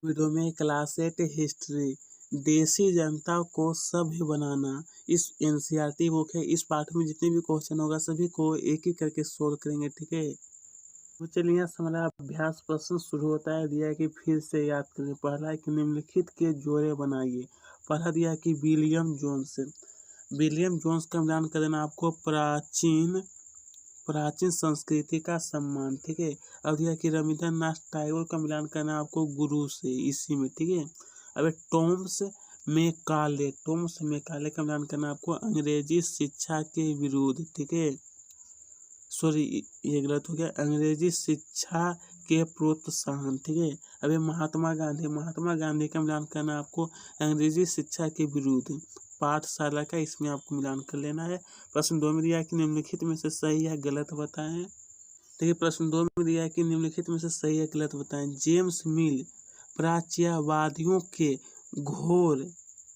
Video में class 8 history देसी जनता को सभ्य बनाना इस एनसीईआरटी बुक है। इस पाठ में जितने भी क्वेश्चन होगा सभी को एक एक करके सोल्व करेंगे, ठीक है। तो चलिए यहाँ से हमारा अभ्यास प्रश्न शुरू होता है। दिया है कि फिर से याद करें। पहला है कि निम्नलिखित के जोड़े बनाइए। पहला दिया है कि विलियम जोन्स। विलियम जोन्स का मिलान कर देना आपको प्राचीन संस्कृति का सम्मान, ठीक है। अब दिया कि रविंद्रनाथ टैगोर का मिलान करना आपको गुरु से, इसी में, ठीक है। अब टॉम्स मैकाले का मिलान करना आपको अंग्रेजी शिक्षा के विरुद्ध, ठीक है। सॉरी, ये गलत हो गया, अंग्रेजी शिक्षा के प्रोत्साहन, ठीक है। अभी महात्मा गांधी का मिलान करना आपको अंग्रेजी शिक्षा के विरुद्ध, पाठशाला का, इसमें आपको मिलान कर लेना है। प्रश्न 2 में दिया है कि निम्नलिखित में से सही या गलत बताएं। देखिए प्रश्न 2 में दिया है कि निम्नलिखित में से सही या गलत बताएं। जेम्स मिल प्राच्यवादियों के घोर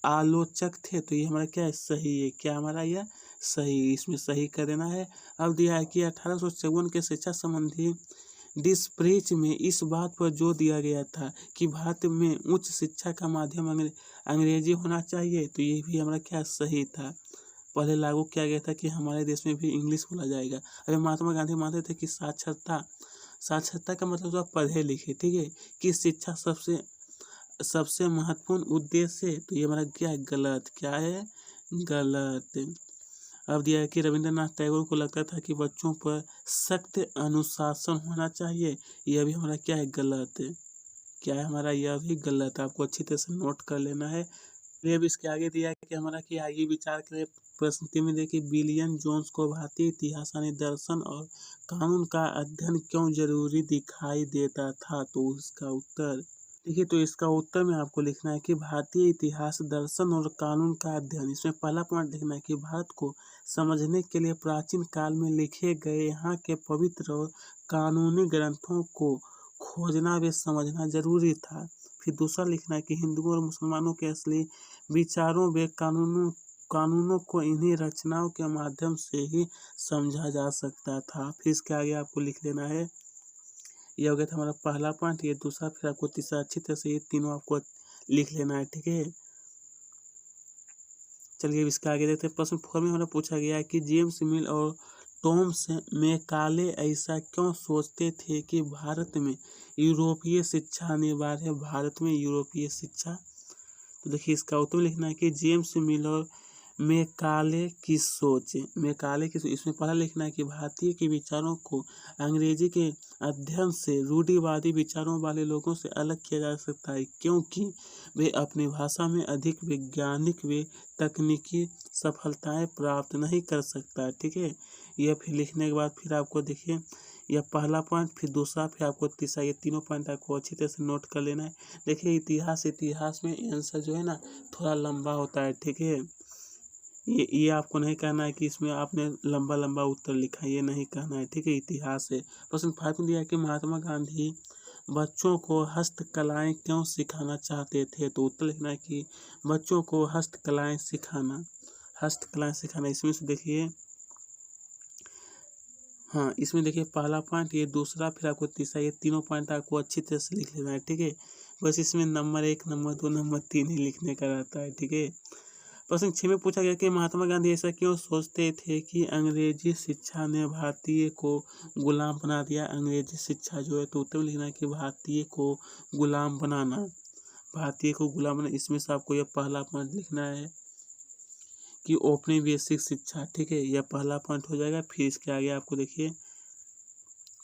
आलोचक थे, तो ये हमारा क्या है, सही है। क्या हमारा यह सही, इसमें सही कर देना है। अब दिया है कि 1854 के शिक्षा संबंधी डिस्प्रीच में इस बात पर जोर दिया गया था कि भारत में उच्च शिक्षा का माध्यम अंग्रेजी होना चाहिए, तो ये भी हमारा क्या सही था। पहले लागू किया गया था कि हमारे देश में भी इंग्लिश बोला जाएगा। अभी महात्मा गांधी मानते थे कि साक्षरता का मतलब तो आप पढ़े लिखे, ठीक है, कि शिक्षा सबसे महत्वपूर्ण उद्देश्य है, तो ये हमारा क्या है, गलत। क्या है, गलत। अब दिया है कि रविंद्रनाथ टैगोर को लगता था कि बच्चों पर सख्त अनुशासन होना चाहिए, यह भी हमारा क्या है, गलत। क्या है हमारा, यह भी गलत। आपको अच्छी तरह से नोट कर लेना है। अब इसके आगे दिया है कि हमारा कि आगे विचार करें। प्रश्न 3 में देखिए विलियम जोन्स को भारतीय इतिहास यानी दर्शन और कानून का अध्ययन क्यों जरूरी दिखाई देता था, तो इसका उत्तर देखिए, तो इसका उत्तर में आपको लिखना है कि भारतीय इतिहास, दर्शन और कानून का अध्ययन। इसमें पहला पॉइंट लिखना है कि भारत को समझने के लिए प्राचीन काल में लिखे गए यहाँ के पवित्र और कानूनी ग्रंथों को खोजना व समझना जरूरी था। फिर दूसरा लिखना है कि हिंदुओं और मुसलमानों के असली विचारों व कानूनों को इन्हीं रचनाओं के माध्यम से ही समझा जा सकता था। फिर इसके आगे आपको लिख लेना है, यह हो गया था हमारा पहला पॉइंट, ये दूसरा, फिर आपको तीसरा। अच्छी तरह से ये तीनों आपको लिख लेना है, ठीक है। चलिए इसका आगे देखते हैं। प्रश्न 4 में हमारा पूछा गया है कि जेम्स मिल और टॉम्स मैकाले ऐसा क्यों सोचते थे कि भारत में यूरोपीय शिक्षा अनिवार्य है। भारत में यूरोपीय शिक्षा, तो देखिए इसका उत्तर लिखना है कि जेम्स मिल और मैकाले की सोच, इसमें पहला लिखना है कि भारतीय के विचारों को अंग्रेजी के अध्ययन से रूढ़िवादी विचारों वाले लोगों से अलग किया जा सकता है, क्योंकि वे अपनी भाषा में अधिक वैज्ञानिक व तकनीकी सफलताएं प्राप्त नहीं कर सकता, ठीक है। यह फिर लिखने के बाद फिर आपको देखिए, यह पहला पॉइंट, फिर दूसरा, फिर आपको तीसरा, ये तीनों पॉइंट आपको अच्छी तरह से नोट कर लेना है। देखिए इतिहास में आंसर जो है ना थोड़ा लंबा होता है, ठीक है। ये आपको नहीं कहना है कि इसमें आपने लंबा उत्तर लिखा है, ये नहीं कहना है, ठीक है। इतिहास है। प्रश्न 5 में दिया है कि महात्मा गांधी बच्चों को हस्तकलाएं क्यों सिखाना चाहते थे, तो उत्तर लिखना है कि बच्चों को हस्तकलाएं सिखाना। इसमें से देखिए, हाँ, इसमें देखिए पहला पॉइंट, ये दूसरा, फिर आपको तीसरा, ये तीनों पॉइंट आपको अच्छी तरह से लिख लेना है, ठीक है। बस इसमें नंबर 1, नंबर 2, नंबर 3 ही लिखने का रहता है, ठीक है। प्रश्न 6 में पूछा गया कि महात्मा गांधी ऐसा क्यों सोचते थे कि अंग्रेजी शिक्षा ने भारतीय को गुलाम बना दिया। अंग्रेजी शिक्षा जो है, तो उत्तर में लिखना है कि भारतीय को गुलाम बनाना। इसमें से आपको यह पहला पॉइंट लिखना है कि औपनिवेशिक शिक्षा, ठीक है, यह पहला पॉइंट हो जाएगा। फिर इसके आगे आपको देखिए,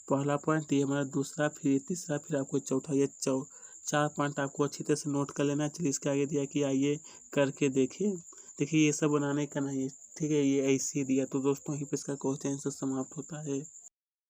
पहला पॉइंट, ये हमारा दूसरा, फिर तीसरा, फिर आपको चौथा, ये 4 पॉइंट आपको अच्छी तरह से नोट कर लेना है। चलिए इसके आगे दिया कि आइए करके देखिए। देखिए ये सब बनाने का नहीं है, ठीक है, ये ऐसे ही दिया। तो दोस्तों यहीं पे इसका क्वेश्चन आंसर समाप्त होता है।